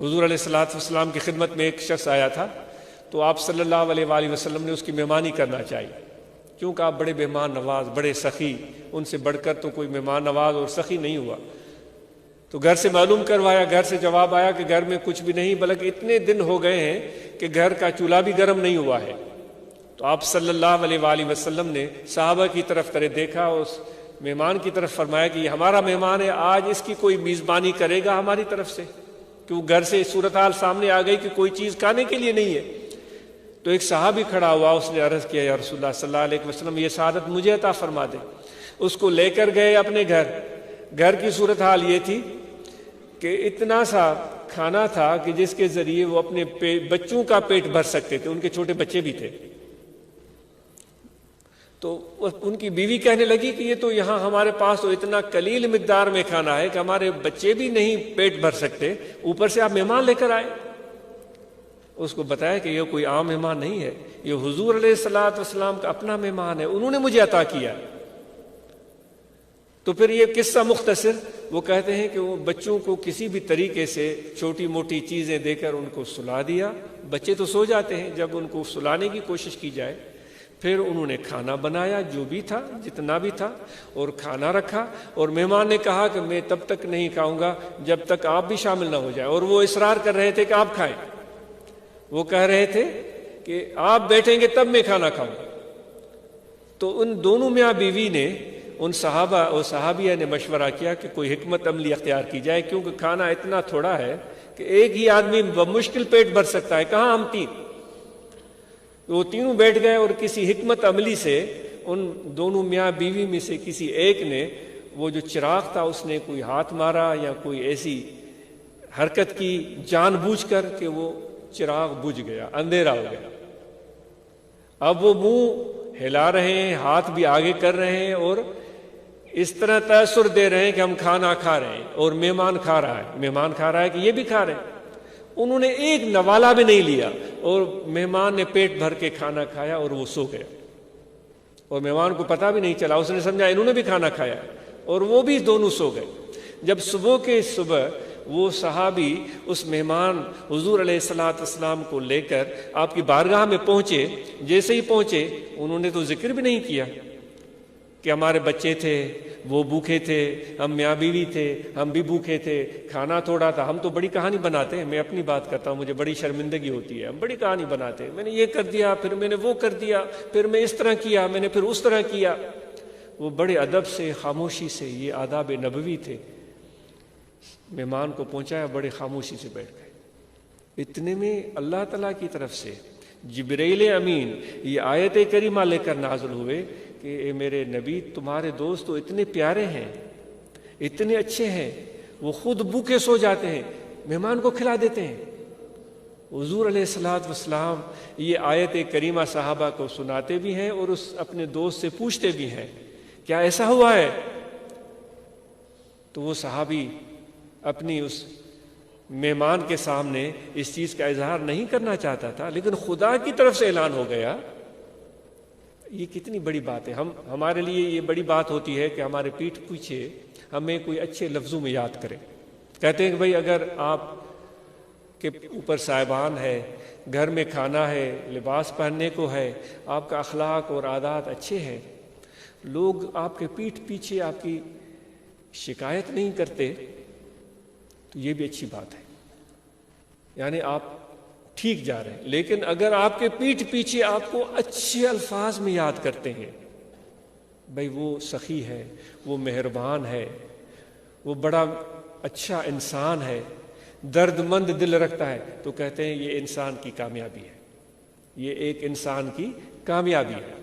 حضور علیہ الصلوۃ والسلام کی خدمت میں ایک شخص آیا تھا، تو آپ صلی اللہ علیہ وآلہ وسلم نے اس کی مہمانی کرنا چاہیے، کیونکہ آپ بڑے مہمان نواز، بڑے سخی، ان سے بڑھ کر تو کوئی مہمان نواز اور سخی نہیں ہوا۔ تو گھر سے معلوم کروایا، گھر سے جواب آیا کہ گھر میں کچھ بھی نہیں، بلکہ اتنے دن ہو گئے ہیں کہ گھر کا چولہا بھی گرم نہیں ہوا ہے۔ تو آپ صلی اللہ علیہ وآلہ وسلم نے صحابہ کی طرف دیکھا، اس مہمان کی طرف فرمایا کہ یہ ہمارا مہمان ہے، آج اس کی کوئی میزبانی کرے گا ہماری طرف سے، کیوں گھر سے صورتحال سامنے آ گئی کہ کوئی چیز کھانے کے لیے نہیں ہے۔ تو ایک صحابی کھڑا ہوا، اس نے عرض کیا یا رسول اللہ صلی اللہ علیہ وسلم یہ سعادت مجھے عطا فرما دے۔ اس کو لے کر گئے اپنے گھر کی صورتحال یہ تھی کہ اتنا سا کھانا تھا کہ جس کے ذریعے وہ اپنے بچوں کا پیٹ بھر سکتے تھے، ان کے چھوٹے بچے بھی تھے۔ تو ان کی بیوی کہنے لگی کہ یہ تو یہاں ہمارے پاس تو اتنا قلیل مقدار میں کھانا ہے کہ ہمارے بچے بھی نہیں پیٹ بھر سکتے، اوپر سے آپ مہمان لے کر آئے۔ اس کو بتایا کہ یہ کوئی عام مہمان نہیں ہے، یہ حضور علیہ الصلوۃ والسلام کا اپنا مہمان ہے، انہوں نے مجھے عطا کیا۔ تو پھر یہ قصہ مختصر، وہ کہتے ہیں کہ وہ بچوں کو کسی بھی طریقے سے چھوٹی موٹی چیزیں دے کر ان کو سلا دیا۔ بچے تو سو جاتے ہیں جب ان کو سلانے کی کوشش کی جائے۔ پھر انہوں نے کھانا بنایا، جو بھی تھا جتنا بھی تھا، اور کھانا رکھا، اور مہمان نے کہا کہ میں تب تک نہیں کھاؤں گا جب تک آپ بھی شامل نہ ہو جائے، اور وہ اصرار کر رہے تھے کہ آپ کھائیں۔ وہ کہہ رہے تھے کہ آپ بیٹھیں گے تب میں کھانا کھاؤں۔ تو ان دونوں میاں بیوی نے، ان صحابہ اور صحابیہ نے مشورہ کیا کہ کوئی حکمت عملی اختیار کی جائے، کیونکہ کھانا اتنا تھوڑا ہے کہ ایک ہی آدمی بمشکل پیٹ بھر سکتا ہے، کہاں ہم تین۔ وہ تینوں بیٹھ گئے، اور کسی حکمت عملی سے ان دونوں میاں بیوی میں سے کسی ایک نے وہ جو چراغ تھا اس نے کوئی ہاتھ مارا یا کوئی ایسی حرکت کی جان بوجھ کر کہ وہ چراغ بجھ گیا، اندھیرا ہو گیا۔ اب وہ منہ ہلا رہے ہیں، ہاتھ بھی آگے کر رہے ہیں، اور اس طرح تاثر دے رہے ہیں کہ ہم کھانا کھا رہے ہیں، اور مہمان کھا رہا ہے کہ یہ بھی کھا رہے ہیں۔ انہوں نے ایک نوالا بھی نہیں لیا، اور مہمان نے پیٹ بھر کے کھانا کھایا اور وہ سو گیا، اور مہمان کو پتہ بھی نہیں چلا، اس نے سمجھا انہوں نے بھی کھانا کھایا، اور وہ بھی دونوں سو گئے۔ جب صبح وہ صحابی اس مہمان حضور علیہ الصلوۃ والسلام کو لے کر آپ کی بارگاہ میں پہنچے، جیسے ہی پہنچے انہوں نے تو ذکر بھی نہیں کیا کہ ہمارے بچے تھے، وہ بھوکے تھے، ہم میاں بیوی تھے، ہم بھی بھوکے تھے، کھانا تھوڑا تھا۔ ہم تو بڑی کہانی بناتے ہیں، میں اپنی بات کرتا ہوں، مجھے بڑی شرمندگی ہوتی ہے، ہم بڑی کہانی بناتے ہیں، میں نے یہ کر دیا، پھر میں نے وہ کر دیا، پھر میں اس طرح کیا، میں نے پھر اس طرح کیا۔ وہ بڑے ادب سے، خاموشی سے، یہ آداب نبوی تھے، مہمان کو پہنچایا، بڑے خاموشی سے بیٹھ گئے۔ اتنے میں اللہ تعالیٰ کی طرف سے جبرائیل امین یہ آیت کریمہ لے کر نازل ہوئے کہ اے میرے نبی، تمہارے دوست تو اتنے پیارے ہیں، اتنے اچھے ہیں، وہ خود بھوکے سو جاتے ہیں، مہمان کو کھلا دیتے ہیں۔ حضور علیہ الصلوۃ والسلام یہ آیت کریمہ صحابہ کو سناتے بھی ہیں، اور اس اپنے دوست سے پوچھتے بھی ہیں کیا ایسا ہوا ہے؟ تو وہ صحابی اپنی اس مہمان کے سامنے اس چیز کا اظہار نہیں کرنا چاہتا تھا، لیکن خدا کی طرف سے اعلان ہو گیا۔ یہ کتنی بڑی بات ہے، ہمارے لیے یہ بڑی بات ہوتی ہے کہ ہمارے پیٹھ پیچھے ہمیں کوئی اچھے لفظوں میں یاد کرے۔ کہتے ہیں کہ بھئی اگر آپ کے اوپر صاحبان ہے، گھر میں کھانا ہے، لباس پہننے کو ہے، آپ کا اخلاق اور عادات اچھے ہیں، لوگ آپ کے پیٹھ پیچھے آپ کی شکایت نہیں کرتے، تو یہ بھی اچھی بات ہے، یعنی آپ ٹھیک جا رہے ہیں۔ لیکن اگر آپ کے پیٹھ پیچھے آپ کو اچھے الفاظ میں یاد کرتے ہیں، بھئی وہ سخی ہے، وہ مہربان ہے، وہ بڑا اچھا انسان ہے، درد مند دل رکھتا ہے، تو کہتے ہیں یہ انسان کی کامیابی ہے، یہ ایک انسان کی کامیابی ہے۔